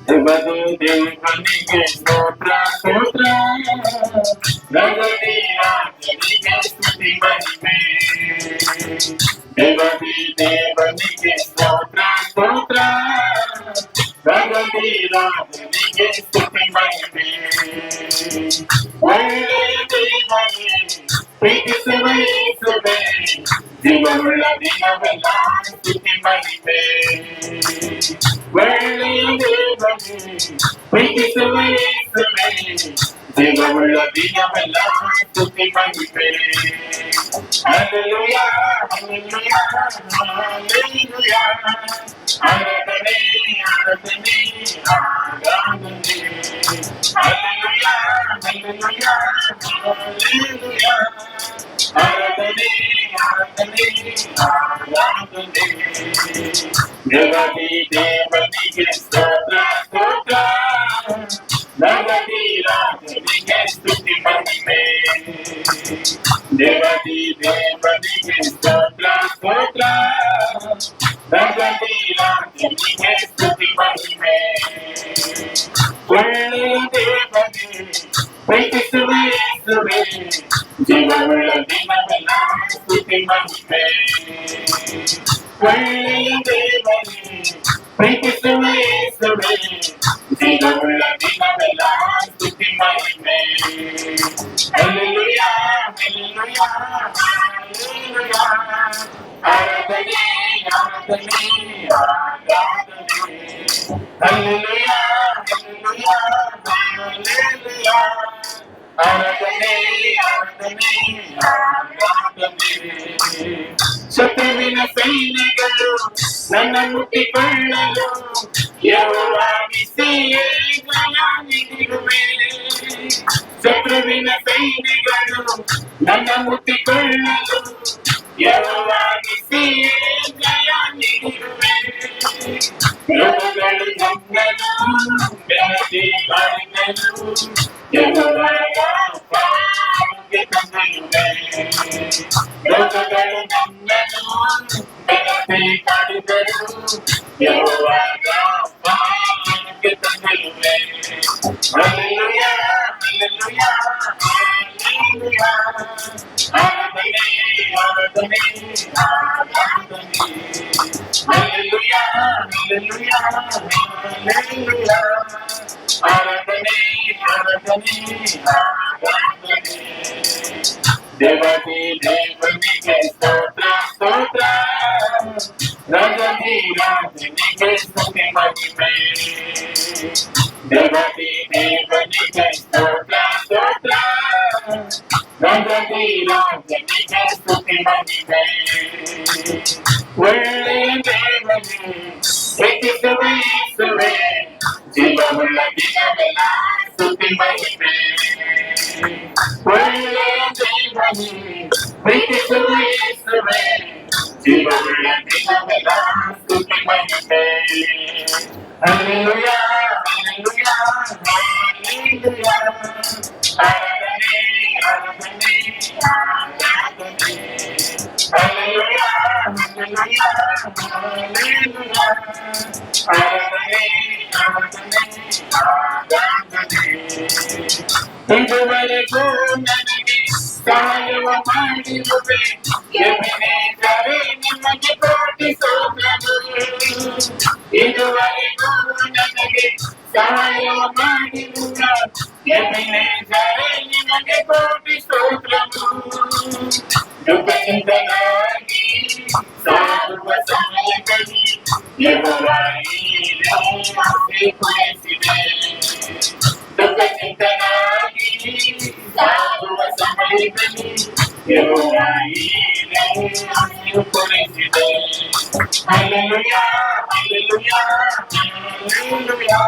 ದೇವದೇ ದೇವನಿಗೆ ಸ್ತೋತ್ರ ಸ್ತೋತ್ರ, ಜಗದಿ ರಾಜನಿಗೆ ಸ್ತುತಿ ಮಹಿಮೆ. ದೇವದೇ ದೇವನಿಗೆ ಸ್ತೋತ್ರ ಸ್ತೋತ್ರ, ಜಗದಿ ರಾಜನಿಗೆ ಸ್ತುತಿ ಮಹಿಮೆ. ಒಳ್ಳೆಯ ದೇವನೇ ಪ್ರೀತಿಸುವ ಯೇಸುವೇ, ಜೀವವುಳ್ಳ ದಿನವೆಲ್ಲ ಸ್ತುತಿ ಮಹಿಮೆ. ಒಳ್ಳೆಯ ದೇವನೇ ಪ್ರೀತಿಸುವ ಯೇಸುವೇ, ಜೀವವುಳ್ಳ ದಿನವೆಲ್ಲ ಸ್ತುತಿ ಮಹಿಮೆ. ಹಲ್ಲೆಲೂಯಾ ಹಲ್ಲೆಲೂಯಾ ಹಲ್ಲೆಲೂಯಾ, ಆರಾಧನೆ ಆರಾಧನೆ ಆರಾಧನೆ. ಹಲ್ಲೆಲೂಯಾ ಹಲ್ಲೆಲೂಯಾ ಹಲ್ಲೆಲೂಯಾ, ಆರಾಧನೆ ಆರಾಧನೆ ಆರಾಧನೆ. ದೇವದಿ ದೇವನಿಗೆ ಸ್ತೋತ್ರ ಸ್ತೋತ್ರ, ಜಗದಿ ರಾಜನಿಗೆ ಸ್ತುತಿ ಮಹಿಮೆ. ದೇವದಿ ದೇವನಿಗೆ ಸ್ತೋತ್ರ ಸ್ತೋತ್ರ, ಜಗದಿ ರಾಜನಿಗೆ ಸ್ತುತಿ ಮಹಿಮೆ. ಒಳ್ಳೆಯ ದೇವನೇ ಪ್ರೀತಿಸುವ ಯೇಸುವೇ, ಜೀವವುಳ್ಳ ದಿನವೆಲ್ಲ ಸ್ತುತಿ ಮಹಿಮೆ. ಒಳ್ಳೆಯ ದೇವನೇ ಪ್ರೀತಿಸುವ ಯೇಸುವೇ, ಜೀವವುಳ್ಳ ದಿನವೆಲ್ಲ ಸ್ತುತಿ ಮಹಿಮೆ. ಹಲ್ಲೆಲೂಯಾ ಹಲ್ಲೆಲೂಯಾ ಹಲ್ಲೆಲೂಯಾ, ಆರಾಧನೆ ಆರಾಧನೆ ಆರಾಧನೆ. ಹಲ್ಲೆಲೂಯಾ ಹಲ್ಲೆಲೂಯಾ ಹಲ್ಲೆಲೂಯಾ, ಆರಾಧನೆ ಆರಾಧನೆ ಆರಾಧನೆ. ಶತ್ರುವಿನ ಸೈನ್ಯಗಳು ನನ್ನ ಮುಟ್ಟಿಕೊಳ್ಳಲು ಯೆಹೋವನಿಗೆ ಜಯ ನೀಡುವೆ. ಶತ್ರುವಿನ ಸೈನ್ಯಗಳು ನನ್ನ ಮುಟ್ಟಿಕೊಳ್ಳಲು ಯೆಹೋವನಿಗೆ ಜಯ ನೀಡುವೆ. ರೋಗಗಳು ನನ್ನನ್ನು ಬೆಳೆಸಿ ಕಾಡಿನಲು ಯೆಹೋವನ ಪಾದಕ್ಕೆ ತಂದಿರುವೆ. ರೋಗಗಳು ನನ್ನನ್ನು ಬೆಳೆಸಿ ಕಾಡಿದರು ಯೆಹೋವನ ಪಾದಕ್ಕೆ ತಂದಿರುವೆ. ಹಲ್ಲೆಲೂಯಾ ಹಲ್ಲೆಲೂಯಾ ಹಲ್ಲೆಲೂಯಾ, ಆರಾಧನೆ ಆರಾಧನೆ ಆರಾಧನೆ. ಹಲ್ಲೆಲೂಯಾ ಹಲ್ಲೆಲೂಯಾ ಹಲ್ಲೆಲೂಯಾ, ಆರಾಧನೆ ಆರಾಧನೆ ಆರಾಧನೆ. ದೇವದಿ ದೇವನಿಗೆ ಸ್ತೋತ್ರ ಸ್ತೋತ್ರ, ಜಗದಿ ರಾಜನಿಗೆ ಸ್ತುತಿ ಮಹಿಮೆ. ದೇವದಿ ದೇವನಿಗೆ ಸ್ತೋತ್ರ ಸ್ತೋತ್ರ, ಜಗದಿ ರಾಜನಿಗೆ ಸ್ತುತಿ ಮಹಿಮೆ. ಒಳ್ಳೆಯ ದೇವನೇ ಪ್ರೀತಿಸುವ ಯೇಸುವೇ, ಜೀವವುಳ್ಳ ದಿನವೆಲ್ಲ ಸ್ತುತಿ ಮಹಿಮೆ. ಒಳ್ಳೆಯ ದೇವನೇ ಪ್ರೀತಿಸುವ ಯೇಸುವೇ, ಜೀವವುಳ್ಳ ದಿನವೆಲ್ಲ ಸ್ತುತಿ ಮಹಿಮೆ. ಹಲ್ಲೆಲೂಯಾ ಹಲ್ಲೆಲೂಯಾ ಹಲ್ಲೆಲೂಯಾ, ಆರಾಧನೆ ಆರಾಧನೆ ಆರಾಧನೆ. ಹಲ್ಲೆಲೂಯಾ ಹಲ್ಲೆಲೂಯಾ ಹಲ್ಲೆಲೂಯಾ, ಆರಾಧನೆ ಆರಾಧನೆ ಆರಾಧನೆ. ಇದುವರೆಗೂ ನನಗೆ ಸಹಾಯವ ಮಾಡಿರುವೆ ಎಬೆನೇಜರೇ, ನಿಮಗೆ ಕೋಟಿ ಸ್ತೋತ್ರಗಳು. ಇದುವರೆಗೂ ನನಗೆ ಸಹಾಯವ ಮಾಡಿರುವ ಎಬೆನೇಜರೇ, ನಿಮಗೆ ಕೋಟಿ ಸ್ತೋತ್ರಗಳು. ದುಃಖದಿಂದಲಾಗಿ ಸಾರುವ ಸಮಯದಲ್ಲಿ ಯೆಹೋವನಿಗೆ ಆಶೀರ್ವದಿಸಿದೆ. ದುಃಖದಿಂದಲಾಗಿ ಸಾರುವ ಸಮಯದಲ್ಲಿ ಯೆಹೋವನಿಗೆ ಆಶೀರ್ವದಿಸಿದೆ. ಹಲ್ಲೆಲೂಯಾ ಹಲ್ಲೆಲೂಯಾ ಹಲ್ಲೆಲೂಯಾ,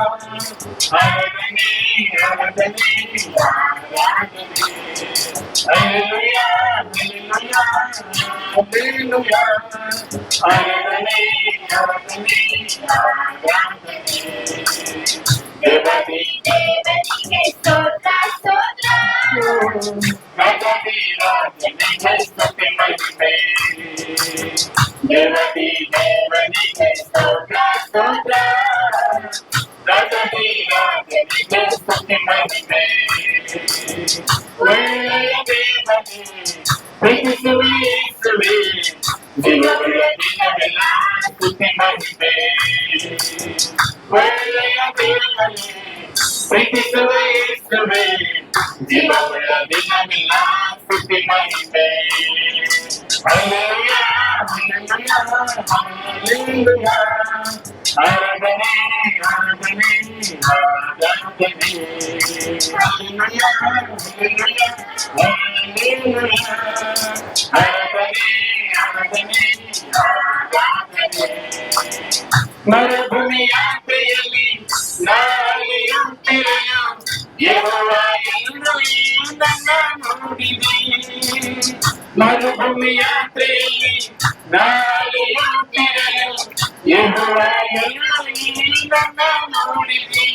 ಆರಾಧನೆ ಆರಾಧನೆ ಆರಾಧನೆ. ಹಲ್ಲೆಲೂಯಾ ಹಲ್ಲೆಲೂಯಾ ಹಲ್ಲೆಲೂಯಾ, ಆರಾಧನೆ ಆರಾಧನೆ ಆರಾಧನೆ. ದೇವದಿ ದೇವನಿಗೆ ಸ್ತೋತ್ರ ಸ್ತೋತ್ರ, ಜಗದಿ ರಾಜನಿಗೆ ಸ್ತುತಿ ಮಹಿಮೆ. ದೇವದಿ ದೇವನಿಗೆ ಸ್ತೋತ್ರ ಸ್ತೋತ್ರ, ಮಹಿಮೆ ಒಳ್ಳೆಯ ದೇವರೇ ಪ್ರೀತಿಸುವ ಯೇಸುವೇ ಜೀವವುಳ್ಳ ದಿನವೆಲ್ಲ ಸ್ತುತಿ ಮಹಿಮೆ ಹಲ್ಲೆಲೂಯಾ ಹಲ್ಲೆಲೂಯಾ ಹಲ್ಲೆಲೂಯಾ ಆರಾಧನೆ ಆರಾಧನೆ ಆರಾಧನೆ ಹಲ್ಲೆಲೂಯಾ ಹಲ್ಲೆಲೂಯಾ ಹಲ್ಲೆಲೂಯಾ ಆರಾಧನೆ ಆರಾಧನೆ ಆರಾಧನೆ ಮರುಭೂಮಿ ಯಾತ್ರೆಯಲ್ಲಿ ನಾಳೆಯುತ್ತಿರಲು ಯೆಹೋವ ಎಂದು ನನ್ನ ನೋಡಿದೆ ಮರುಭೂಮಿ ಯಾತ್ರೆಯಲ್ಲಿ ನಾಳೆಯುತ್ತಿರಲು ಯೆಹೋವ ಎಂದು ನನ್ನ ನೋಡಿದೆ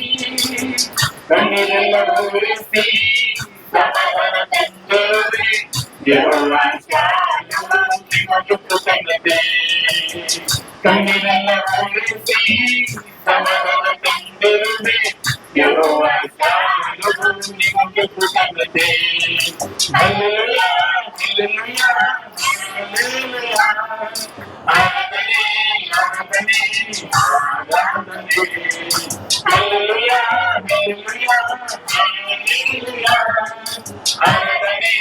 ಕಣ್ಣೀರೆಲ್ಲ ಉರಿಸಿ ಸಮಾಧಾನ ತಂದರುವೆ ಯೆಹೋವ ಶಾಲೋ ನಿಮಗೆ ಕೃತಜ್ಞತೆ ಕಣ್ಣೀರೆಲ್ಲ ಉರಿಸಿ ಸಮಾಧಾನ ತಂದರುವೆ ಯೆಹೋವ ಶಾಲೋ ನಿಮಗೆ ಕೃತಜ್ಞತೆ ಹಲ್ಲೆಲೂಯಾ ಹಲ್ಲೆಲೂಯಾ ಹಲ್ಲೆಲೂಯಾ ಆರಾಧನೆ ಆರಾಧನೆ ಆರಾಧನೆ ಹಲ್ಲೆಲೂಯಾ ಹಲ್ಲೆಲೂಯಾ ಹಲ್ಲೆಲೂಯಾ ಆರಾಧನೆ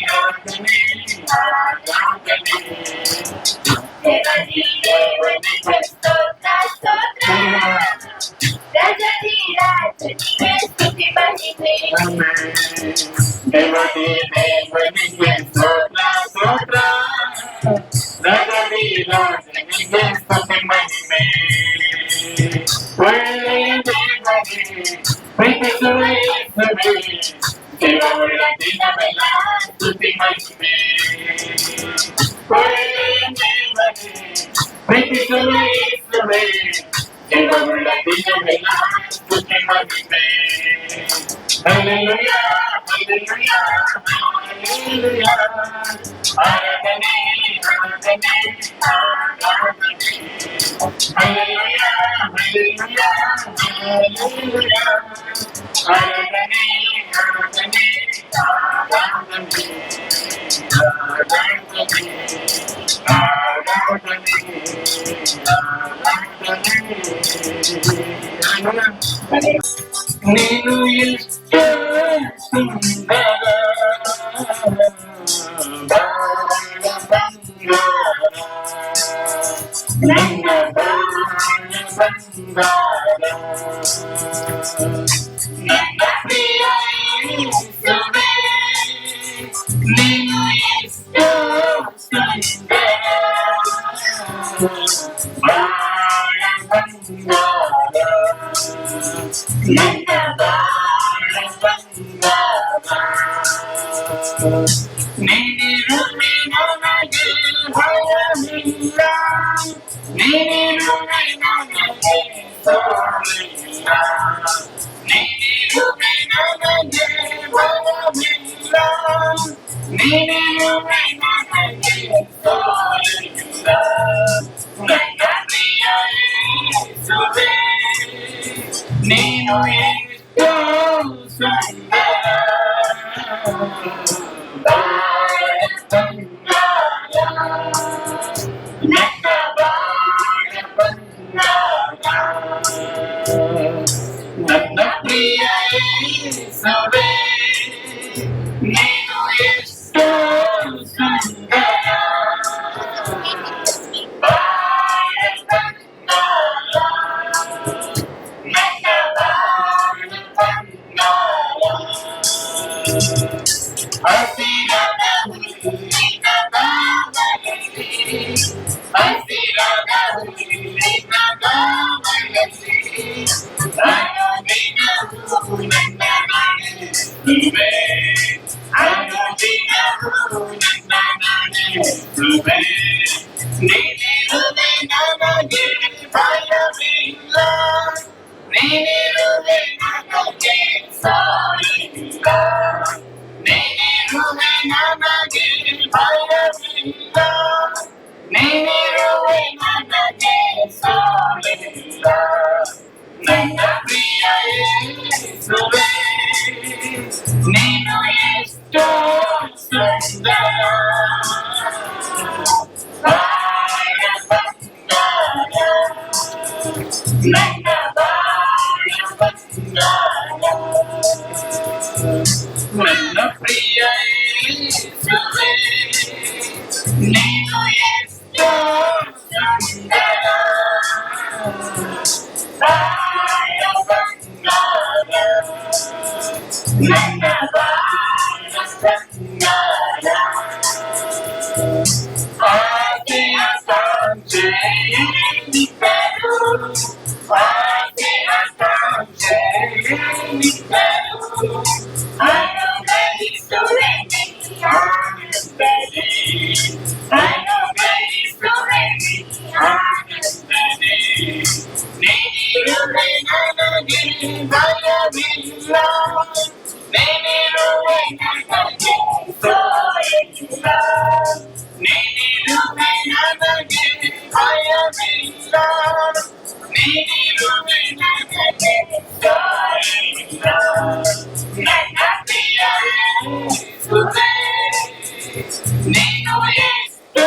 ಆರಾಧನೆ ಆರಾಧನೆ ದೇವನಿಗೆ ಸ್ತೋತ್ರ ಸ್ತೋತ್ರ ರಾಜನಿಗೆ ಸ್ತುತಿ ಮಹಿಮೆ ದೇವನಿಗೆ ಸ್ತೋತ್ರ ಸ್ತೋತ್ರ ರಾಜನಿಗೆ ಸ್ತುತಿ ಮಹಿಮೆ ಒಳ್ಳೆಯ ದೇವರೇ ಪ್ರೀತಿಸುವ ಯೇಸುವೇ ಜೀವವುಳ್ಳ ದಿನವೆಲ್ಲ ಸ್ತುತಿ ಮಹಿಮೆ ಒಳ್ಳೆಯ ದೇವರೇ ಪ್ರೀತಿಸುವ ಯೇಸುವೇ ಜೀವವುಳ್ಳ ದಿನವೆಲ್ಲ ಸ್ತುತಿ ಮಹಿಮೆ ಹಲ್ಲೆಲೂಯಾ ಹಲ್ಲೆಲೂಯಾ ಹಲ್ಲೆಲೂಯಾ ಆರಾಧನೆ ಆರಾಧನೆ ಆರಾಧನೆ ಹಲ್ಲೆಲೂಯಾ ಹಲ್ಲೆಲೂಯಾ ಹಲ್ಲೆಲೂಯಾ ಆರಾಧನೆ ಆರಾಧನೆ ಆರಾಧನೆ ಆರಾಧನೆ ಆರಾಧನೆ ನೀನು ಎಷ್ಟು ಸುಂದರ ನನ್ನ ಬಂಗಾರ ನನ್ನ ಪ್ರಿಯ ಯೇಸುವೇ ನೀನು ಎಷ್ಟು ಸುಂದರ ಬಾಳ ಬಂಗಾರ ನನ್ನ ಬಾಳ ಬಂಗಾರ ನೀನಿರುವೆ ನನಗೆ ಭಯವಿಲ್ಲ ನೀನಿರುವೆ ನನಗೆ ಸೋಲಿಲ್ಲ ನೀನಿರುವೆ ನನಗೆ ಭಯವಿಲ್ಲ ನೀನಿರುವೆ ನನಗೆ ಸೋಲಿಲ್ಲ ನನ್ನ ಪ್ರಿಯ ಯೇಸುವೇ ನೀನು ಎಷ್ಟು ಸುಂದರ ಬಾಳ ಬಂಗಾರ ನನ್ನ ಬಾಳ ಬಂಗಾರ ನನ್ನ ಪ್ರಿಯ ಯೇಸುವೇ ನೀನು ಎಷ್ಟು ಸುಂದರ ಬಾಳ ಬಂಗಾರ ನನ್ನ ಬಾಳ ಬಂಗಾರ ಹಸಿರಾದ ಹುಲ್ಲಿನ ಗಾವಲಲ್ಲಿ ಹಸಿರಾದ ಹುಲ್ಲಿನ ಗಾವಲಲ್ಲಿ ಅನುದಿನವೂ ನನ್ನ ನಡೆಸುವೆ ಅನುದಿನವೂ ನನ್ನ ನಡೆಸುವೆ ನೀನಿರುವೆ ನನಗೆ ಭಯವಿಲ್ಲ ನೀನಿರುವೆ ನನಗೆ ಸಾಲಿಲ್ಲ ನೀನಿರುವೆ ನನಗೆ ಭಯವಿಲ್ಲ ನೀನಿರುವೆ ನನಗೆ ಸಾಲಿಲ್ಲ ನನ್ನ ಪ್ರಿಯ ಯೇಸುವೇ ನೀನು ಎಷ್ಟು ಸುಂದರ ಬಾಳ ಬಂಗಾರ ನನ್ನ ಬಾಳ ಬಂಗಾರ ನನ್ನ ಪ್ರಿಯ ಯೇಸುವೇ ನೀನು ಎಷ್ಟೋ ಸುಂದರ ಬಾಳ ಬಂಗಾರ ನನ್ನ ಬಾಳ ಬಂಗಾರ ಆಸೆಯ ಕಾಂಕ್ಷೆಯೇನಿದ್ದರು ಆಸೆಯ ಕಾಂಕ್ಷೆಯೇನಿದ್ದರು ಅನುಗ್ರಹಿಸುವೆ ಆನಂದನೆ ಅನುಗ್ರಹಿಸುವೆ ಆನಂದನೆ ನೀನಿರುವೆ ನನಗೆ ಭಯವಿಲ್ಲ ನೀನಿರುವೆ ನನಗೆ ಸೋಲಿಲ್ಲ ನೀನಿರುವೆ ನನಗೆ ಭಯವಿಲ್ಲ ನೀನಿರುವೆ ನನಗೆ ಸೋಲಿಲ್ಲ ನನ್ನ ಪ್ರಿಯ ಯೇಸುವೇ ನೀನು ಎಷ್ಟೋ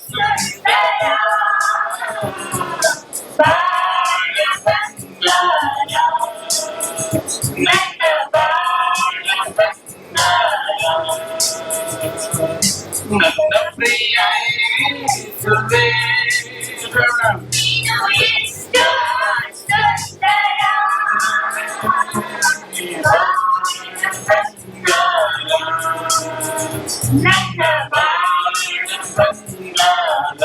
ಸುಂದರ ಬಾಳ ಬಂಗಾರ ನನ್ನ ಬಾಳ ಬಂಗಾರ ನನ್ನ ಪ್ರಿಯ ಯೇಸುವೇ ನೀನು ಎಷ್ಟೋ ಸುಂದರ ನನ್ನ ಬಾಳ ಬಂಗಾರ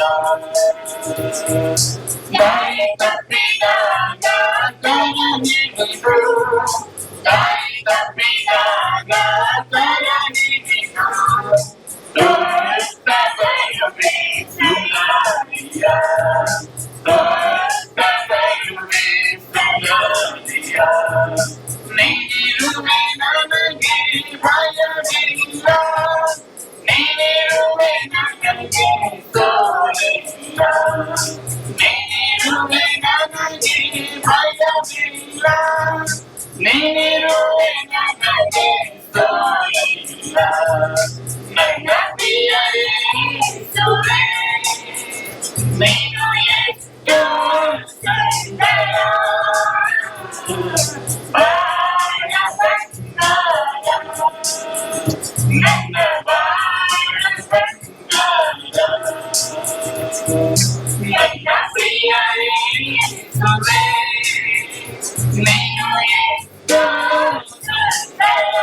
ದಾರಿ ತಪ್ಪಿದಾಗ ಕರನಿಗಿದು ದಾರಿ ತಪ್ಪಿದಾಗ ಕರನಿಗಿದು ತೋರಿಸ್ತ ಬರುವೆ ಸುಲಾರಿಯ ತೋರಿಸ್ತ ಬರುವೆ ಸುಲಾರಿಯ ನೀನಿರುವೆ ನನಗೆ ಭಯವಿಲ್ಲ ನೀನಿರುವೆ ನನಗೆ ಸೋಲಿಲ್ಲ ನೀನಿರುವೆ ನನಗೆ ಭಯವಿಲ್ಲ ನೀನಿರುವೆ ನನಗೆ ಸೋಲಿಲ್ಲ ನನ್ನ ಪ್ರಿಯ ಯೇಸುವೇ ನೀನು ಎಷ್ಟೋ ಸುಂದರ ಬಾಳ ಬಂಗಾರ ನನ್ನ ಬಾಳ ಬಂಗಾರ ನನ್ನ ಪ್ರಿಯ ಯೇಸುವೇ ನೀನು ಎಷ್ಟೋ ಸುಂದರ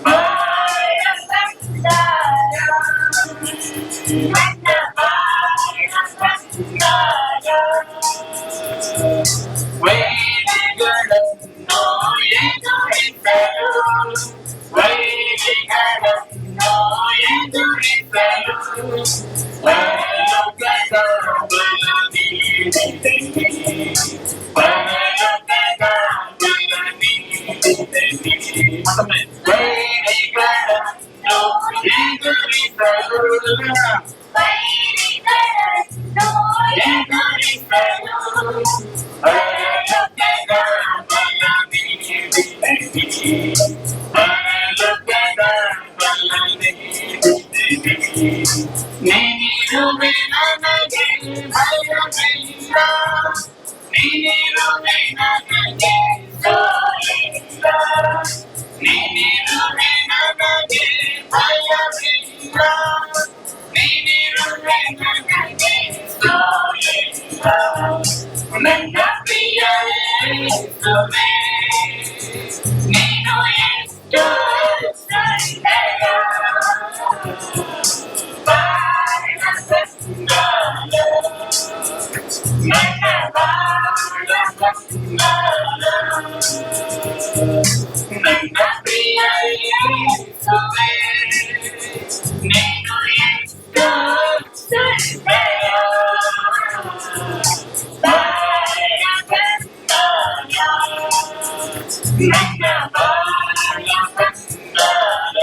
ಬಾಳ ಬಂಗಾರ ನನ್ನ ಬಾಳ ಬಂಗಾರ ವೈರಿಗಳನ್ನು ಎದುರಿಸಲು ವೈರಿಗಳನ್ನು ಎದುರಿಸಲು ಪರಲೋಕದ ಬಲ ನೀಡಿದೆ ಪರಲೋಕದ ಬಲ ನೀಡಿದೆ ವೈರಿಗಳನ್ನು ಎದುರಿಸಲು ವೈರಿಗಳನ್ನು ಎದುರಿಸಲು ಪರಲೋಕದ ಬಲ ನೀಡಿದೆ ಪರಲೋಕದ ಬಲ ನೀಡಿದೆ ನೀನಿರುವೆ ನನಗೆ ಭಯವಿಲ್ಲ ನೀನಿರುವೆ ನನಗೆ ಸೋಲಿಲ್ಲ ನೀನಿರುವೆ ನನಗೆ ಭಯವಿಲ್ಲ ನೀನಿರುವೆ ನನಗೆ ಸೋಲಿಲ್ಲ ನನ್ನ ಪ್ರಿಯ ಯೇಸುವೇ ನೀನು ಎಷ್ಟೋ ಸುಂದರ ಬಾಳ ಬಂಗಾರ ನನ್ನ ಬಾಳ ಬಂಗಾರ ನನ್ನ ಪ್ರಿಯ ಯೇಸುವೇ ನೀನು ಎಷ್ಟೋ ಸುಂದರ ಬಾಳ ಬಂಗಾರ ನನ್ನ ಬಾಳ ಬಂಗಾರ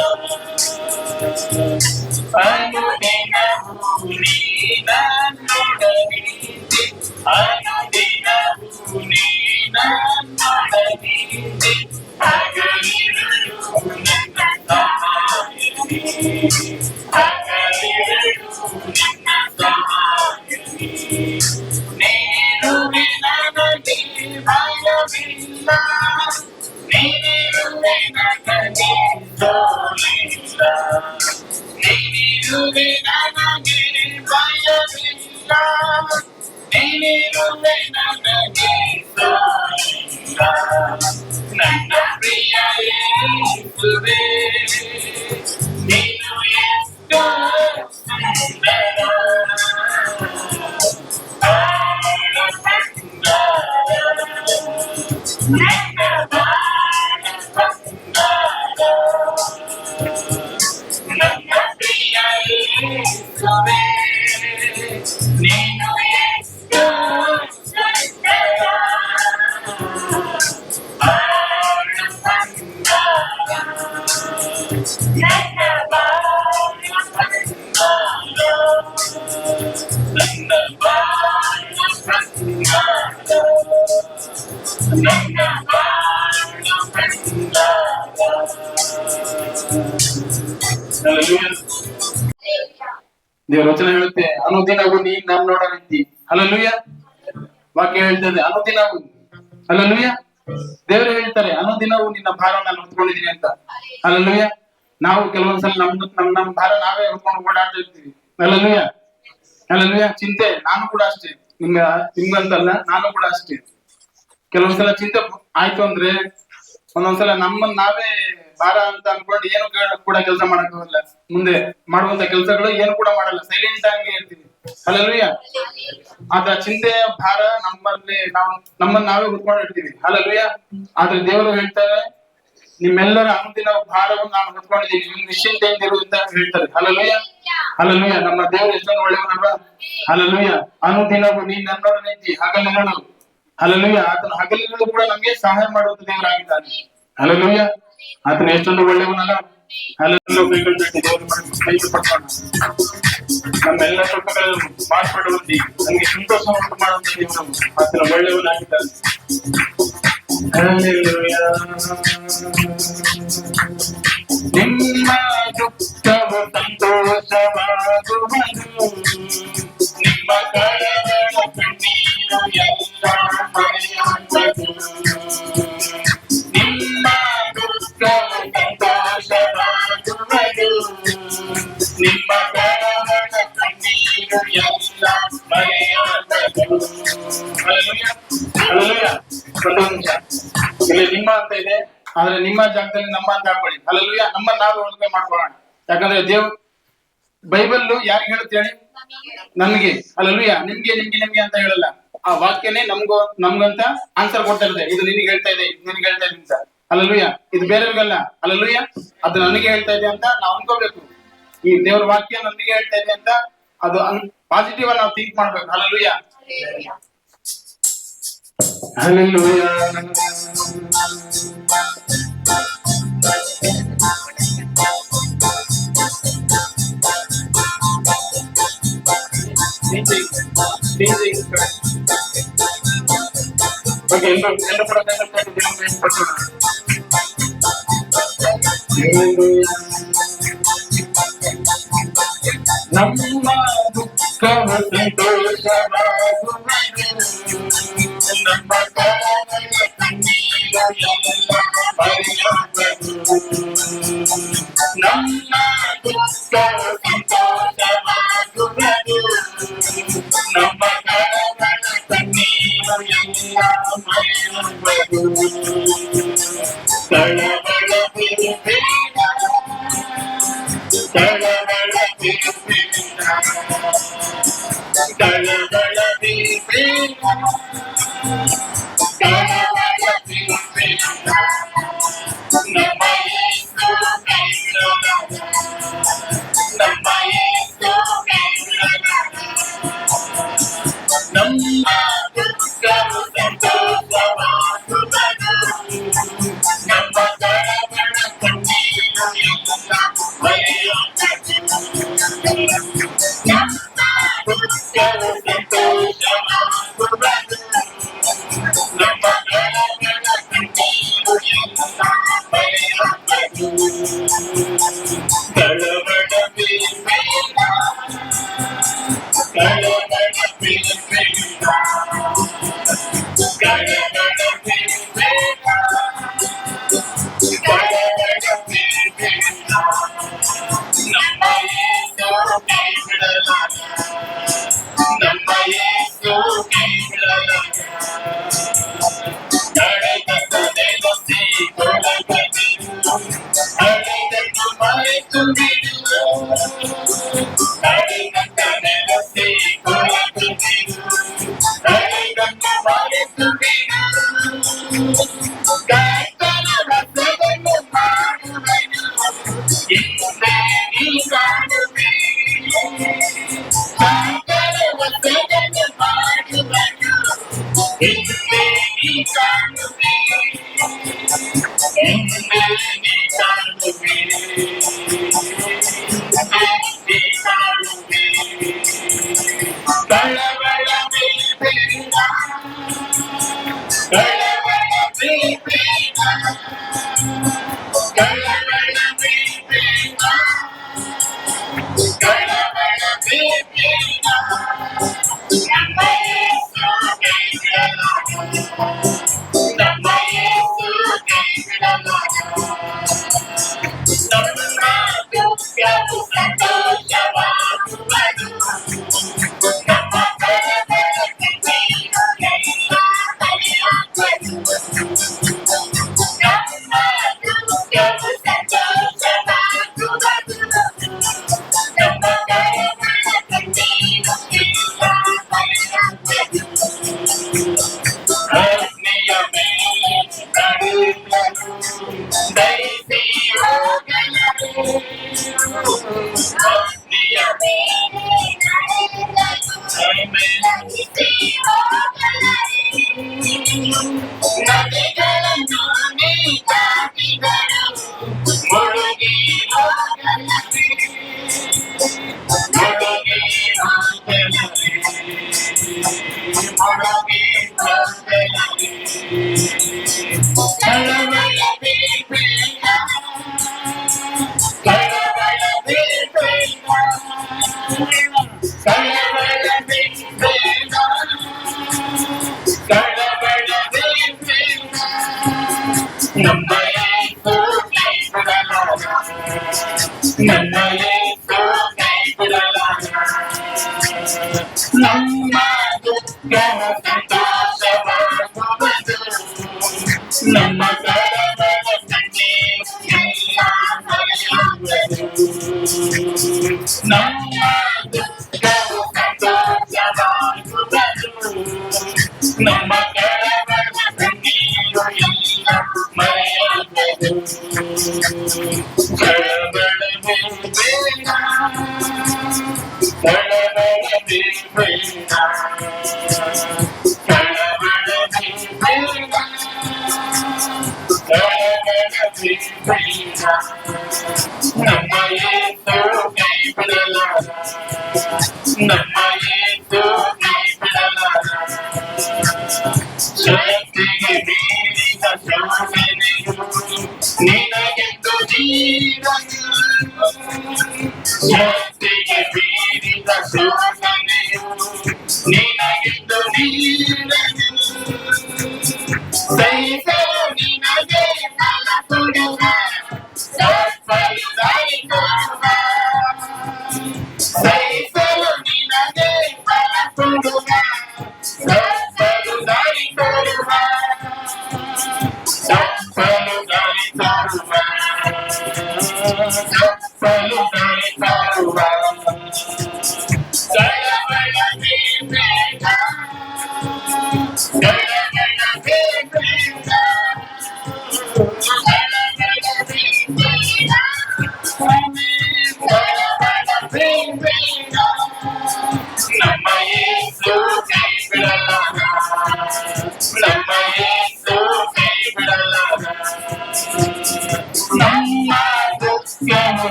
ಅನುದಿನವೂ ನೀ ನನ್ನೊಡನಿದ್ದೆ ಅನುದಿನವೂ ನೀ ನನ್ನೊಡನಿದ್ದೆ ಹಗಲಿರುಳು ನನ್ನ ಸಹಾಯಕಿ ಹಗಲಿರುಳು ನನ್ನ ಸಹಾಯಕಿ ನೀ ನೀನಿರುವೆ ನನಗೆ ಸಹಾಯ. ನನ್ನ ಪ್ರಿಯ ಯೇಸುವೇ, ನೀನು ಎಷ್ಟು ಸುಂದರ, ಬಾಳ ಸುಂದರ, ನನ್ನ ಬಾಳ ಸುಂದರ, ನನ್ನ ಪ್ರಿಯ ಯೇಸುವೇ, ನೀನು ಎಷ್ಟು ಸುಂದರ, ಬಾಳ ಸುಂದರ, ನನ್ನ ಬಾಳ ಸುಂದರ, ನನ್ನ ಬಾಳ ಸುಂದರ, ನನ್ನ ಬಾಳ ಸುಂದರ. ದೇವರ ವಚನ ಹೇಳುತ್ತೆ, ಅನುದಿನವೂ ನೀ ನನ್ನ ನೋಡಲಿದ್ದಿ. ಹಲ್ಲೆಲೂಯಾ. ವಾಕ್ಯ ಹೇಳ್ತದೆ ಅನುದಿನವೂ. ಹಲ್ಲೆಲೂಯಾ. ದೇವರು ಹೇಳ್ತಾರೆ ಅನುದಿನವೂ ನಿನ್ನ ಭಾರ ನಾನು ಹೊತ್ಕೊಂಡಿದ್ದೀನಿ ಅಂತ. ಹಲ್ಲೆಲೂಯಾ. ನಾವು ಕೆಲವೊಂದ್ಸಲ ನಮ್ಮ ಭಾರ ನಾವೇ ಹೊತ್ಕೊಂಡು ಓಡಾಡ್ತಾ ಇರ್ತೀವಿ. ಹಲ್ಲೆಲೂಯಾ. ಹಲ್ಲೆಲೂಯಾ. ಚಿಂತೆ ನಾನು ಕೂಡ ಅಷ್ಟೇ, ನಿಮ್ಗಂತಲ್ಲ, ನಾನು ಕೂಡ ಅಷ್ಟೇ. ಕೆಲವೊಂದ್ಸಲ ಚಿಂತೆ ಆಯ್ತು ಅಂದ್ರೆ ಒಂದೊಂದ್ಸಲ ನಮ್ಮನ್ನ ನಾವೇ ಭಾರ ಅಂತ ಅನ್ಕೊಂಡು ಏನು ಕೂಡ ಕೆಲಸ ಮಾಡಕ್ಕಾಗಲ್ಲ. ಮುಂದೆ ಮಾಡುವಂತ ಕೆಲಸಗಳು ಏನು ಕೂಡ ಮಾಡಲ್ಲ, ಸೈಲೆಂಟ್ ಆಗಿ ಇರ್ತೀವಿ. ಹಲ್ಲೆಲೂಯಾ. ಆದ್ರ ಚಿಂತೆಯ ಭಾರ ನಮ್ಮನ್ನ ನಾವೇ ಹೊತ್ಕೊಂಡಿರ್ತೀವಿ. ಹಲ್ಲೆಲೂಯಾ. ಆದ್ರೆ ದೇವರು ಹೇಳ್ತಾರೆ, ನಿಮ್ಮೆಲ್ಲರ ಅನುದಿನ ಭಾರವನ್ನು ನಾನು ಹೊತ್ಕೊಂಡಿದ್ದೀನಿ, ನಿಮ್ ನಿಶ್ಚಿಂತೆಯಿಂದಿರು ಅಂತ ಹೇಳ್ತಾರೆ. ಹಲ್ಲೆಲೂಯಾ. ಹಲ್ಲೆಲೂಯಾ. ನಮ್ಮ ದೇವರು ಎಷ್ಟೊಂದು ಒಳ್ಳೆಯವನಲ್ವಾ. ಹಲ್ಲೆಲೂಯಾ. ಅನುದಿನವೂ ನೀನ್ ನನ್ನೊಡನೆ ಇದ್ದಿ ಹಗಲಿರುಳು. ಹಲ್ಲೆಲೂಯಾ. ಆತನ ಹಗಲಿರುಳು ಕೂಡ ನಮ್ಗೆ ಸಹಾಯ ಮಾಡುವಂತ ದೇವರಾಗಿದ್ದಾನೆ. ಹಲ್ಲೆಲೂಯಾ. ಆತನ ಎಷ್ಟೊಂದು ಒಳ್ಳೆಯವನಲ್ಲ. ಹಲ್ಲೆಲೂಯಾ. ನಮ್ಮೆಲ್ಲ ತಪ್ಪುಗಳನ್ನು ಮಾರ್ಪಡುವಂತೆ ನಮ್ಗೆ ಸಂತೋಷ ಉಂಟು ಮಾಡುವಂತ ದೇವರು ಆತನ ಒಳ್ಳೆಯವನಾಗಿದ್ದಾನೆ. ಹಲ್ಲೆಲೂಯಾ. ನಿಮ್ಮ ದುಃಖವು ಸಂತೋಷವಾಗುವುದು, ನಿಮ್ಮ ಕಳವಳ ಕಣ್ಣೀರು ಎಲ್ಲ ಮರೆಯುವುದು. ನಿಮ್ಮ ದುಃಖವು ಸಂತೋಷವಾಗುವುದು, ನಿಮ್ಮ ಕಳವಳ ಕಣ್ಣೀರು ಎಲ್ಲ ಮರೆಯುವುದು. ಹಲ್ಲೆಲೂಯಾ. ಹಲ್ಲೆಲೂಯಾ. ಒಂದು ನಿಮಿಷ, ಇಲ್ಲಿ ನಿಮ್ಮ ಅಂತ ಇದೆ, ಆದ್ರೆ ನಿಮ್ಮ ಜಾಗದಲ್ಲಿ ನಮ್ಮ ಅಂತ ಹಾಕೊಳ್ಳಿ. ಹಲ್ಲೆಲೂಯಾ. ನಮ್ಮ ನಾವು ಹೋಲಿಕೆ ಮಾಡ್ಕೊಳ್ಳೋಣ. ಯಾಕಂದ್ರೆ ಬೈಬಲ್ ಯಾರಿಗೆ ಹೇಳುತ್ತೆ ಹೇಳಿ? ನಮ್ಗೆ. ಹಲ್ಲೆಲೂಯಾ. ನಿಮ್ಗೆ ಅಂತ ಹೇಳಲ್ಲ. ಆ ವಾಕ್ಯನೇ ನಮ್ಗಂತ ಆನ್ಸರ್ ಕೊಡ್ತಾ ಇರುತ್ತೆ. ಇದು ನಿನಗೆ ಹೇಳ್ತಾ ಇದೆ, ಇದು ನಿನಗೆ ಹೇಳ್ತಾ ಇದೆ ಅಂತ. ಹಲ್ಲೆಲೂಯಾ. ಇದು ಬೇರೆಯವ್ರಿಗಲ್ಲ. ಹಲ್ಲೆಲೂಯಾ. ಅದು ನನಗೆ ಹೇಳ್ತಾ ಇದೆ ಅಂತ ನಾವು ಅನ್ಕೋಬೇಕು. ಈ ದೇವರ ವಾಕ್ಯ ನನಗೆ ಹೇಳ್ತಾ ಇದೆ ಅಂತ ಅದು ಪಾಸಿಟಿವ್ ನಾವು ಥಿಂಕ್ ಮಾಡ್ಬೇಕು. ಹಲ್ಲೆಲೂಯಾ. ಹಲ್ಲೆಲೂಯಾ. ನಮ್ಮ ದುಃಖವ ಸಂತೋಷವಾಗುವುದು, ನಮ್ಮ ಕಳವಳ ಕಣ್ಣೀರು ಎಲ್ಲ ಮರೆಯುವುದು. ನಮ್ಮ ದುಃಖವ ಸಂತೋಷವಾಗುವುದು, ನಮ್ಮ ಕಳವಳ ಕಣ್ಣೀರು ಎಲ್ಲ ಮರೆಯುವುದು. ಕಳವಳ ಬಿಡಬೇಡ, ಕಳವಳ ಬಿಡಬೇಡ, ಕಳವಳ ಬಿಡಬೇಡ, ಕಳವಳ ಬಿಡಬೇಡ. ನಮ್ಮ ಯೇಸು ಕೈ ಬಿಡಲ್ಲ, ನಮ್ಮ ಯೇಸು ಕೈ ಬಿಡಲ್ಲ. ನಮ್ಮ ದುಃಖವು ಸಂತೋಷವಾಗುವುದು, ನಮ್ಮ ಕಳವಳ ಕಣ್ಣೀರು ಎಲ್ಲ ಮರೆಯುವುದು. ನಮ್ಮ ದುಃಖವು ಸಂತೋಷವಾಗುವುದು, ನಮ್ಮ ಕಳವಳ ಕಣ್ಣೀರು ಎಲ್ಲ ಮರೆಯುವುದು. ಕಳವಳ ಬಿಡಬೇಡ, ಕಳವಳ ಬಿಡಬೇಡ, ಕಳವಳ ಬಿಡಬೇಡ, ಕಳವಳ ಬಿಡಬೇಡ. ನಮ್ಮ ಯೇಸು ಕೈ ಬಿಡಲ್ಲ, ನಮ್ಮ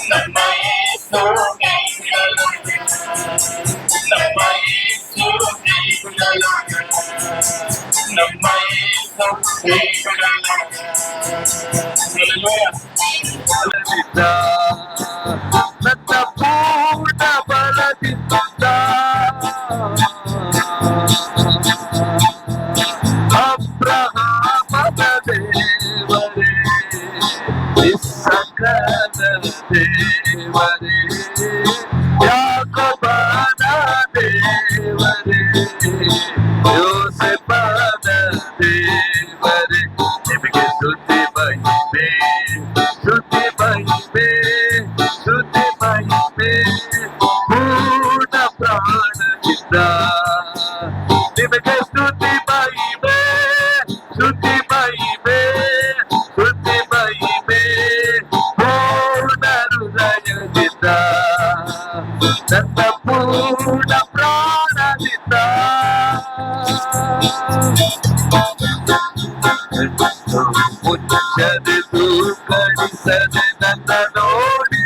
ನಮ್ಮ ಯೇಸು ಕೈಬಿಡಲಾಗ, ನಮ್ಮ ಯೇಸು ಕೈಬಿಡಲಾಗ, ನಮ್ಮ ಯೇಸು ಕೈಬಿಡಲಾಗ. ನನ್ನ ಪೂರ್ಣ ಬಲದಿಂದ ಅಬ್ರಹಾಮನ ದೇವರೇ, ಇಸ್ಸಾಕನ ದೇವರೇ, ಯಾಕೋಬನ ದೇವರೇ, ಯೋಸೇಫನ ದೇವರೇ, ನಿಮಗೆ ಸ್ತುತಿ ಮಹಿಮೆ, ಸ್ತುತಿ ಮಹಿಮೆ, ಸ್ತುತಿ ಮಹಿಮೆ, ಪೂರ್ಣ ಪ್ರಾಣದಿಂದ ನಿಮಗೆ ಸ್ತುತಿ ಮಹಿಮೆ, ಸ್ತುತಿ ಮಹಿಮೆ, ಸ್ತುತಿ ಮಹಿಮೆ, ಪೂರ್ಣ ಹೃದಯದಿಂದ ನನ್ನ ಪೂರ್ಣ ಪ್ರಾಣದಿಂದ. ಮುಚ್ಚದೆದು ಕಡಿಸದೆ ನನ್ನ ನೋಡಿ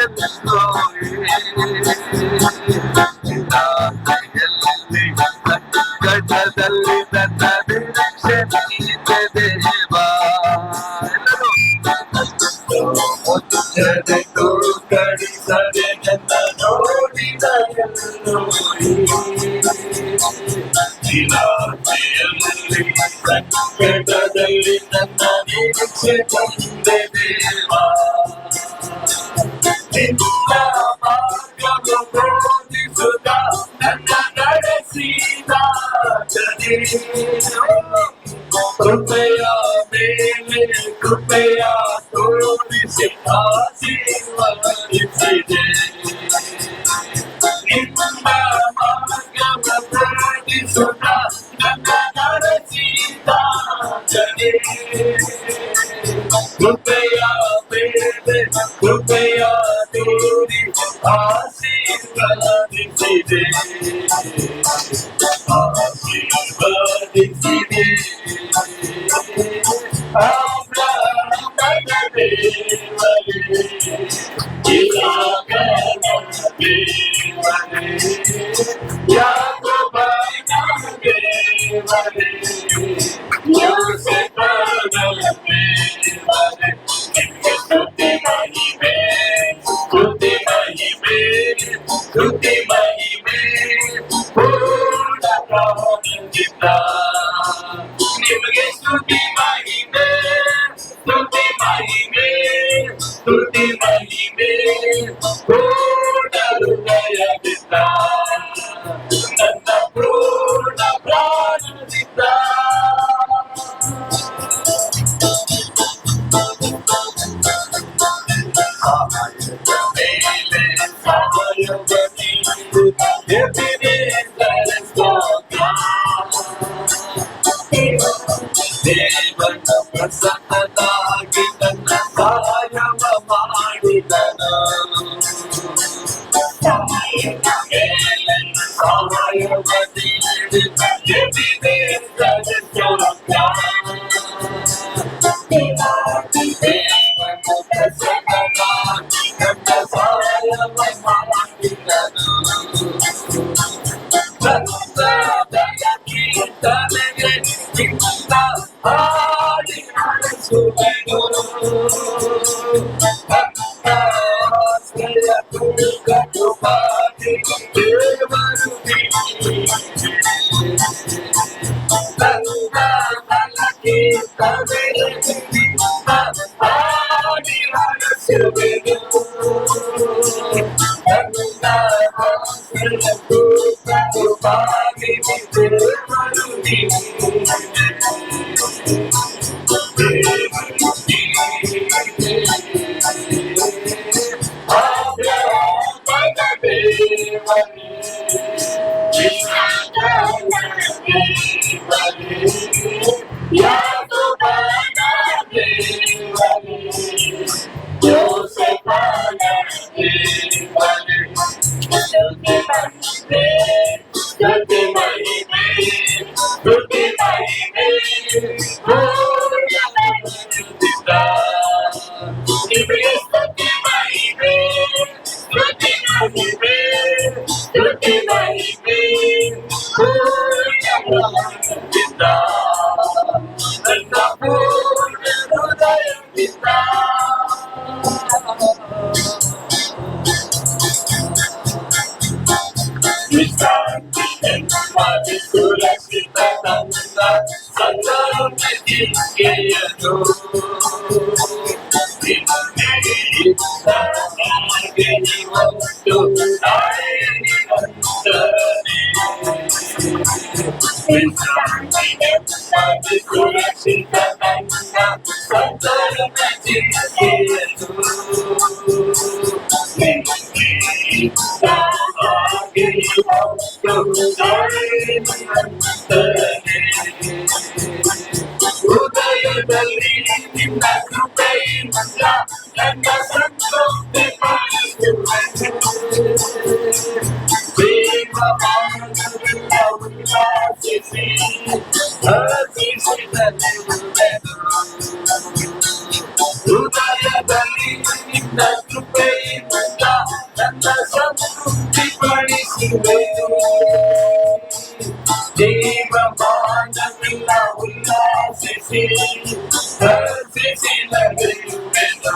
ಎಲ್ಲೋ ಕಟ್ಟದಲ್ಲಿ ನನ್ನ ನಿರೀಕ್ಷೆ ನೀತೆ ದೇವಾ. ಮುಚ್ಚದೆದು ಕಡಿಸದೆ ನನ್ನ ನೋಡಿದ ಎಲ್ಲೋ ಸಂಕಟದಲ್ಲಿ ನನ್ನ ನಿರೀಕ್ಷೆ ತಂದೆ ದೇವಾ. ನಿನ್ನ ಮಾರ್ಗವು ಬೋಧಿಸುತ್ತ ನನ್ನ ನಡೆಸಿದ ಕೃಪೆಯ ಮೇಲೆ ಕೃಪೆಯ ತೋರಿಸಿ ಆಶೀರ್ವದಿಸಿದೆ. ನಿನ್ನ ಮಾರ್ಗವು ಬೋಧಿಸುತ್ತ ನನ್ನ ನಡೆಸಿದ ಕೃಪೆಯ ಮೇಲೆ ಕೃಪೆಯ ತೋರಿ ಆಶೀರ್ವದಿಸಿದೆ, ಆಶೀರ್ವದಿಸಿದೆ. ಅಬ್ರಹಾಮನ ದೇವರೇ, ಇಸಾಕನ ದೇವರೇ, ಯಾಕೋಬನ ದೇವರೇ, ಯೋಸೇಫನ ದೇವರೇ, ನಿಮಗೆ ಸ್ತುತಿ ಮಹಿಮೆ, ಸ್ತುತಿ ಮಹಿಮೆ, ಸ್ತುತಿ ಮಹಿಮೆ, ಪೂರ್ಣ ಪ್ರಾಣದಿಂದ ನಿಮಗೆ ಸ್ತುತಿ ಮಹಿಮೆ, ಸ್ತುತಿ ಮಹಿಮೆ, ಸ್ತುತಿ ಮಹಿಮೆ, ಪೂರ್ಣ ಹೃದಯದಿಂದ ನನ್ನ ಪೂರ್ಣ ಪ್ರಾಣದಿಂದ. ಸಹಾಯದ ಮೇಲೆ ಸಹಾಯದ ನೀಡು ಎಬಿನೇಜರ್ ಸ್ತೋತ್ರ. ದೇವನ ಪ್ರಸನ್ನನಾಗಿ ನನ್ನ ಸಹಾಯವ ಮಾಡಿದನು. ಸಹಾಯದ ಮೇಲೆ ಸಹಾಯವ ನೀಡು ಎಬಿನೇಜರ್ ಸ್ತೋತ್ರ. ದೇವನ ಪ್ರಸನ್ನನಾಗಿ ನನ್ನ ಸಹಾಯವ ಮಾಡಿದನು. ಕೀರ್ತನೆಗೆ ಚಿತ್ತ ಹಾಡಿ ನಡೆಸುವೆನು. ಆಶ್ರಯ ಕೃಪಾಗಿ ದೇವರು ನನ್ನ ಕೀರ್ತನೆಗೆ ಚಿತ್ತ ಹಾಡಿ ನಡೆಸುವೆನು. ಕೃಪಾಗಿ ದೇವರು Yoseph's ನಿಮಗೆ ಸ್ತುತಿ ಮಹಿಮೆ, ಸ್ತುತಿ ಮಹಿಮೆ, ಸ್ತುತಿ ಮಹಿಮೆ, ಪೂರ್ಣ ಪ್ರಾಣದಿಂದ ನನ್ನ ಪೂರ್ಣ ಹೃದಯದಿಂದ. ವಿಶ್ರಾಂತಿ ನೆಮ್ಮದಿ ಸುರಕ್ಷಿತ ತಂದ ಸಂಗಾತಿಕೆಯನು ಇವತ್ತು ನಾಳೆ ನಿರಂತರನೇ. ವಿಶ್ರಾಂತಿ ನೆಮ್ಮದಿ ಸುರಕ್ಷಿತ ತಂದ ಸಂಗಾತಿಕೆಯನು ಹೃದಯದಲ್ಲಿ ನಿನ್ನ ಕೃಪೆಯಿಂದ ನನ್ನ ಸಂತೃಪ್ತಿ ಜೀವಮಾನವೆಲ್ಲ ಉಲ್ಲಾಸಿಸಿ ಹರ್ಷಿಸಿದೆನು. ಹೃದಯದಲ್ಲಿ ನಿನ್ನ ಕೃಪೆಯಿಂದ ನನ್ನ ಸಂತೃಪ್ತಿ ಪಡಿಸಿದೆನು. ಜೀವಮಾನವೆಲ್ಲ ಉಲ್ಲಾಸಿಸಿ ಹರ್ಷಿಸಿ ನಡೆಯುವೆನು.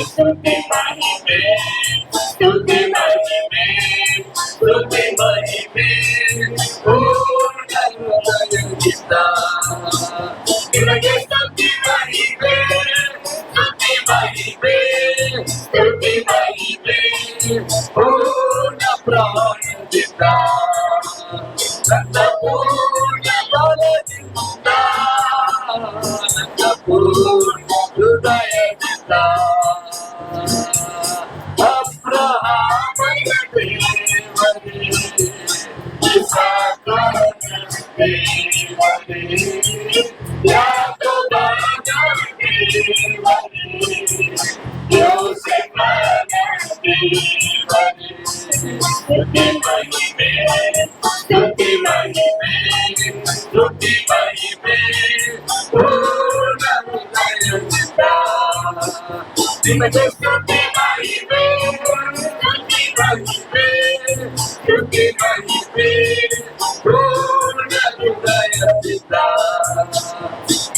ಸ್ತುತಿ ಮಹಿಮೆ, ಸ್ತುತಿ ಮಹಿಮೆ, ಸ್ತುತಿ ಮಹಿಮೆ, ಪೂರ್ಣ ಹೃದಯದಿಂದ ನಿಮಗೆ ಸ್ತುತಿ ಮಹಿಮೆ, ಸ್ತುತಿ ಮಹಿಮೆ, ಸ್ತುತಿ ಮಹಿಮೆ, ಪೂರ್ಣ ಪ್ರಾಣದಿಂದ ನನ್ನ ಪೂರ್ಣ ಬಲದಿಂದ ನನ್ನ ಪೂರ್ಣ ಹೃದಯದಿಂದ. ಅಬ್ರಹಾಮನ ದೇವರೇ, ಇಸಾಕನ ದೇವರೇ, ಯಾಕೋಬನ ದೇವರೇ, ಯೋಸೇಫನ ದೇವರೇ, ಸ್ತುತಿ ಮಹಿಮೆ, ಸ್ತುತಿ ಮಹಿಮೆ, ಸ್ತುತಿ ಮಹಿಮೆ, ಪೂರ್ಣ ಹೃದಯದಿಂದ ನಿಮಗೆ ಸ್ತುತಿ ಮಹಿಮೆ, ಸ್ತುತಿ ಮಹಿಮೆ, ಸ್ತುತಿ ಮಹಿಮೆ, ಪೂರ್ಣ ಹೃದಯದಿಂದ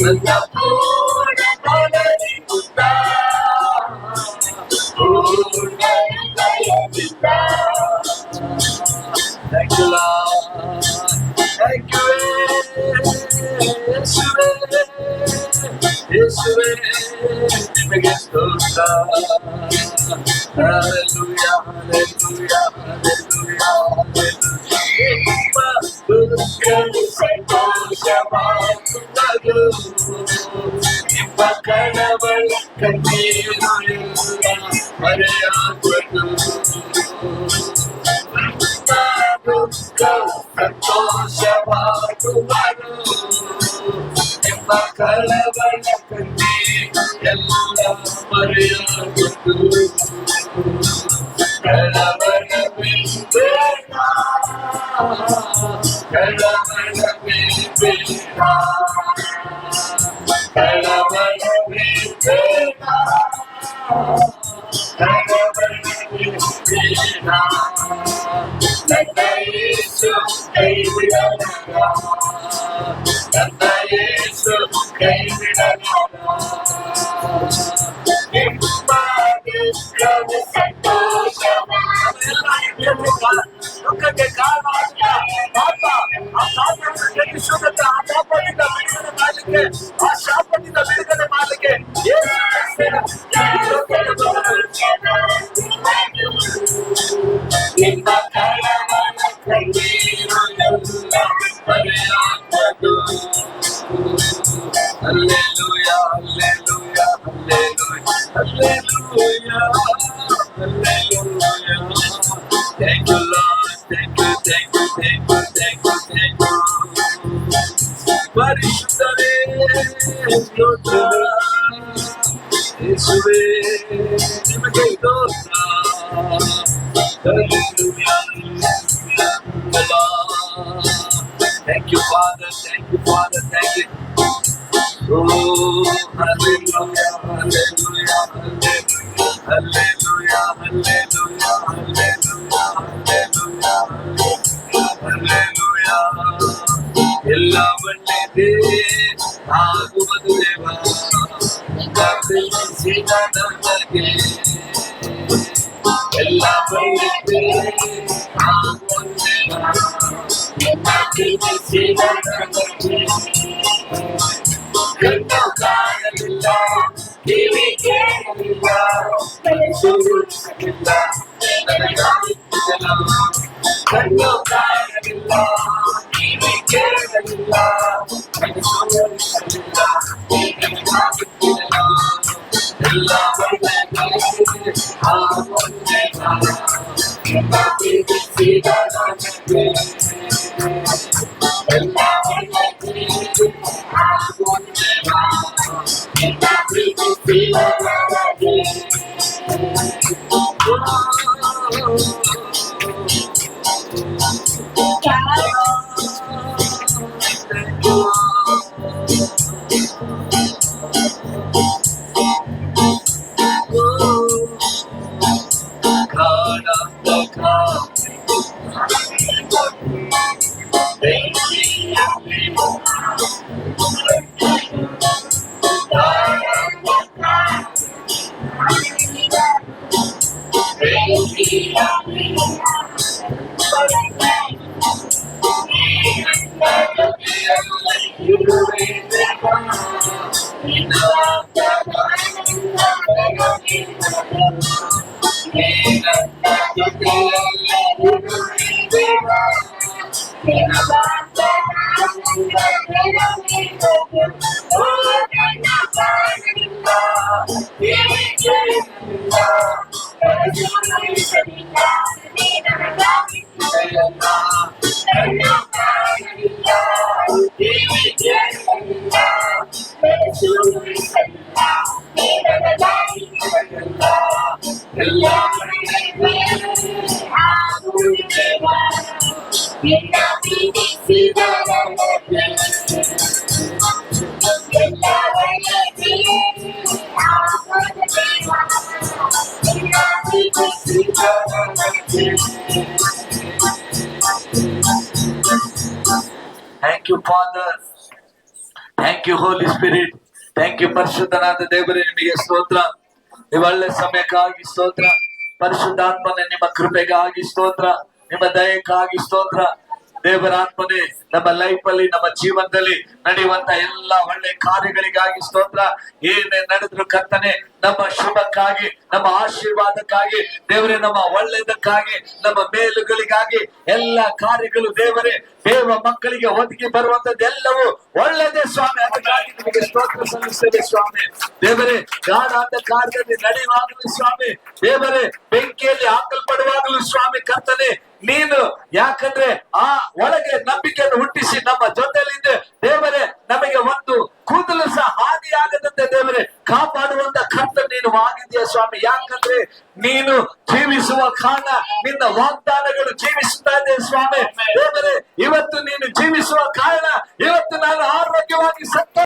ನನ್ನ ಪೂರ್ಣ ಬಲದಿಂದ ಪೂರ್ಣ ಹೃದಯದಿಂದ. Thank you, Lord. Thank you, ಯೇಸುವೇ, ಯೇಸುವೇ, ನಿಮಗೆ ಸ್ತೋತ್ರ. Hallelujah, hallelujah, hallelujah, hallelujah. ದುಃಖವು ಸಂತೋಷವಾಗುವುದು, ನಿಮ್ಮ ಕಳವಳ ಕಣ್ಣೀರು ಎಲ್ಲ ಮರೆಯಾಗುವುದು. ದುಃಖವು ಸಂತೋಷವಾಗುವುದು, ನಿಮ್ಮ ಕಳವಳ ಕಣ್ಣೀರು ಎಲ್ಲ ಮರೆಯಾಗುವುದು. ಕಳವಳವಿಲ್ಲ, ಕಳವಳವಿಲ್ಲ, ಕಳವಳವಿಲ್ಲ, ಕಳವಳವಿಲ್ಲ. ನನ್ನ ಯೇಸು ಕೈಬಿಡಲಾರ, ನನ್ನ ಯೇಸು ಕೈಬಿಡಲಾರ. ನಿಮ್ಮ ದುಃಖವು ದುಃಖಕ್ಕೆ ಕಾರಣ ಪಾಪ, ಆ ಪಾಪವನ್ನು ತ್ಯಜಿಸುವುದಕ್ಕೆ, ಆ ಪಾಪದಿಂದ ಬಿಡುಗಡೆ ಮಾಡಲಿಕ್ಕೆ, ಆ ಶಾಪದಿಂದ ಬಿಡುಗಡೆ ಮಾಡಲಿಕ್ಕೆ ನಿಮ್ಮ ಕಳವಳ ಕಣ್ಣೀರು ಎಲ್ಲ ಮರೆಯಾಗುವುದು. Hallelujah, hallelujah, hallelujah, hallelujah, hallelujah. Thank you, Lord. Thank you, thank you, thank you. ಪರಿಶುದ್ಧರೇ ಸ್ತೋತ್ರ, ಯೇಸುವೇ ನಿಮಗೆ ಸ್ತೋತ್ರ. Thank you, Father. Thank you, Father. Thank you. Oh, hallelujah, hallelujah, hallelujah, hallelujah, hallelujah, hallelujah, hallelujah. ಎಲ್ಲ ಒಳ್ಳೆಯದೇ ಆಗುವುದು ದೇವ, ಪ್ರಾರ್ಥಿಸಿದ ನಮಗೆ ಎಲ್ಲ ಒಳ್ಳೆಯದೇ ಆಗುವುದು ದೇವ, ಪ್ರಾರ್ಥಿಸಿದ ನಮಗೆ. ಕಣ್ಣು ಕಾಣಲಿಲ್ಲ, ಕಿವಿ ಕೇಳಲಿಲ್ಲ, ಸುರಿಸಲಿಲ್ಲ, ನನಗಾಗಿದ್ದಲ್ಲ. ಕಣ್ಣು ಕಾಣಲಿಲ್ಲ, ಕಿವಿ ಕೇಳಲಿಲ್ಲ, ಸುರಿಸಲಿಲ್ಲ, ನನಗಾಗಿದ್ದಲ್ಲ. ಎಲ್ಲ ಒಳ್ಳೆಯದೇ ಆಗುವುದೇ ಪ್ರೀತಿಸಿದ ನನಗೆ. ಎಲ್ಲ ಒಳ್ಳೆಯದೇ ಆಗುವುದೇ ಪ್ರೀತಿಸಿದ ನನಗೆ. Thank you, Father. Thank you, Holy Spirit. Thank you, ಪರಿಶುದ್ಧನಾದ ದೇವರೇ, ನಿಮಗೆ ಸ್ತೋತ್ರ. ಈ ಒಳ್ಳೆ ಸಮಯಕ್ಕಾಗಿ ಸ್ತೋತ್ರ. ಪರಿಶುದ್ಧಾತ್ಮನೇ, ನಿಮ್ಮ ಕೃಪೆಗಾಗಿ ಸ್ತೋತ್ರ, ನಿಮ್ಮ ದಯಕ್ಕಾಗಿ ಸ್ತೋತ್ರ. ದೇವರಾತ್ಮನೇ, ನಮ್ಮ ಲೈಫ್ ಅಲ್ಲಿ, ನಮ್ಮ ಜೀವನದಲ್ಲಿ ನಡೆಯುವಂತ ಎಲ್ಲಾ ಒಳ್ಳೆ ಕಾರ್ಯಗಳಿಗಾಗಿ ಸ್ತೋತ್ರ. ಏನೇ ನಡೆದ್ರು ಕರ್ತನೆ, ನಮ್ಮ ಶುಭಕ್ಕಾಗಿ, ನಮ್ಮ ಆಶೀರ್ವಾದಕ್ಕಾಗಿ ದೇವರೇ, ನಮ್ಮ ಒಳ್ಳೆಯದಕ್ಕಾಗಿ, ನಮ್ಮ ಮೇಲುಗಳಿಗಾಗಿ ಎಲ್ಲ ಕಾರ್ಯಗಳು ದೇವರೇ, ದೇವ ಮಕ್ಕಳಿಗೆ ಒದಗಿ ಬರುವಂತದ್ದೆಲ್ಲವೂ ಒಳ್ಳೆಯದೇ ಸ್ವಾಮಿ. ಅದಕ್ಕಾಗಿ ನಿಮಗೆ ಸ್ತೋತ್ರ ಸಲ್ಲಿಸ್ತೇವೆ ಸ್ವಾಮಿ. ದೇವರೇ, ಗಾಢಾಂಧ ಕಾರ್ಯದಲ್ಲಿ ನಡೆಯುವಾಗಲೂ ಸ್ವಾಮಿ, ದೇವರೇ, ಬೆಂಕಿಯಲ್ಲಿ ಹಾಕಲ್ಪಡುವಾಗಲೂ ಸ್ವಾಮಿ ಕರ್ತನೆ, ನೀನು ಯಾಕಂದ್ರೆ ಆ ಒಳಗೆ ನಂಬಿಕೆಯನ್ನು ಹುಟ್ಟಿಸಿ ನಮ್ಮ ಜೊತೆಯಲ್ಲಿದ್ದೆ ದೇವರೇ, ನಮಗೆ ಒಂದು ಕೂದಲು ಸಹ ಹಾನಿಯಾಗದಂತೆ ದೇವರೇ ಕಾಪಾಡುವಂತ ಕರ್ತ ನೀನು ಆಗಿದೆಯಾ ಸ್ವಾಮಿ. ಯಾಕಂದ್ರೆ ನೀನು ಜೀವಿಸುವ ಕಾರಣ ನಿನ್ನ ವಾಗ್ದಾನಗಳು ಜೀವಿಸುತ್ತಾ ಇದೆ ಸ್ವಾಮಿ. ದೇವರೇ, ಇವತ್ತು ನೀನು ಜೀವಿಸುವ ಕಾರಣ ಇವತ್ತು ನಾನು ಆರೋಗ್ಯವಾಗಿ ಸತ್ತ